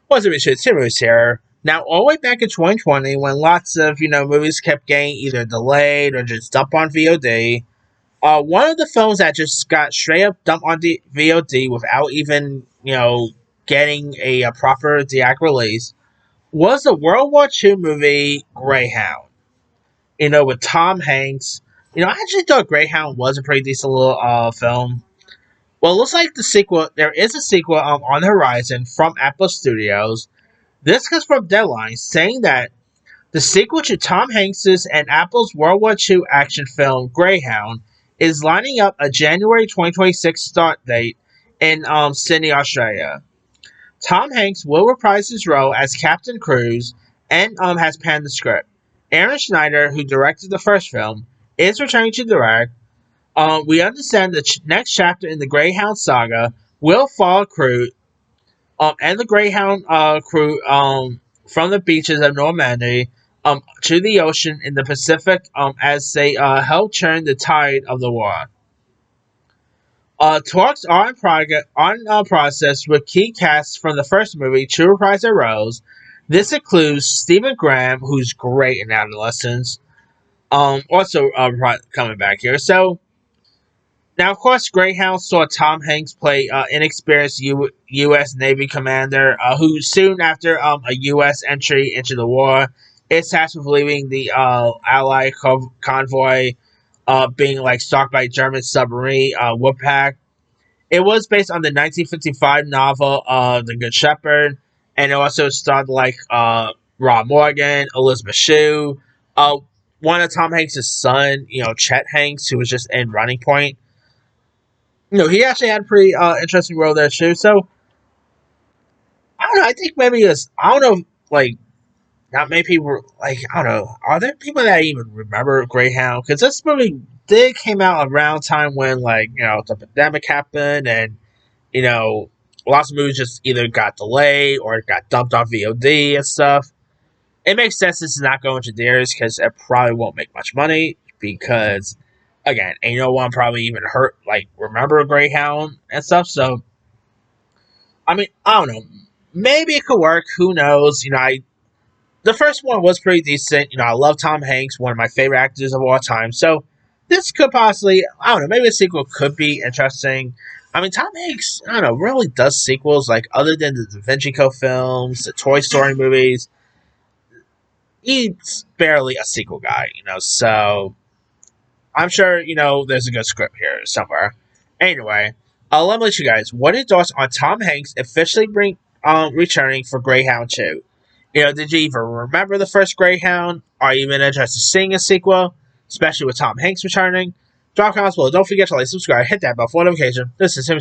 What's up, Richard? Serious here. Now, all the way back in 2020, when lots of movies kept getting either delayed or just dumped on VOD, one of the films that just got straight up dumped on VOD without even getting a proper DAC release was the World War II movie Greyhound. With Tom Hanks. I actually thought Greyhound was a pretty decent little film. Well, it looks like there is a sequel on the horizon from Apple Studios. This comes from Deadline, saying that the sequel to Tom Hanks's and Apple's World War II action film Greyhound is lining up a January 2026 start date in Sydney, Australia. Tom Hanks will reprise his role as Captain Cruz and has penned the script. Aaron Schneider, who directed the first film, is returning to direct. We understand the next chapter in the Greyhound saga will follow crew and the Greyhound crew from the beaches of Normandy to the ocean in the Pacific as they help turn the tide of the war. Talks are in process with key casts from the first movie to reprise their roles. This includes Stephen Graham, who's great in Adolescence, also coming back here. So, now, of course, Greyhound saw Tom Hanks play inexperienced U.S. Navy commander who soon after a U.S. entry into the war is tasked with leaving the Allied convoy being stalked by a German submarine Woodpack. It was based on the 1955 novel The Good Shepherd, and it also starred Rob Morgan, Elizabeth Shue, one of Tom Hanks' son, Chet Hanks, who was just in Running Point. He actually had a pretty interesting role there too. So I don't know. I think maybe it's I don't know. Not many people I don't know. Are there people that even remember Greyhound? Because this movie did came out around time when the pandemic happened, and lots of movies just either got delayed or got dumped on VOD and stuff. It makes sense this is not going to theaters because it probably won't make much money because again, ain't no one probably even remember Greyhound and stuff. So, I mean, I don't know. Maybe it could work. Who knows? The first one was pretty decent. I love Tom Hanks, one of my favorite actors of all time. So, this could possibly, I don't know, maybe a sequel could be interesting. I mean, Tom Hanks, I don't know, really does sequels, other than the Da Vinci Code films, the Toy Story movies. He's barely a sequel guy, so I'm sure, there's a good script here somewhere. Anyway, let me let you guys, what are your thoughts on Tom Hanks officially returning for Greyhound 2? Did you even remember the first Greyhound? Are you even interested in seeing a sequel? Especially with Tom Hanks returning? Drop comments below. Don't forget to subscribe, hit that bell for notification. This is him.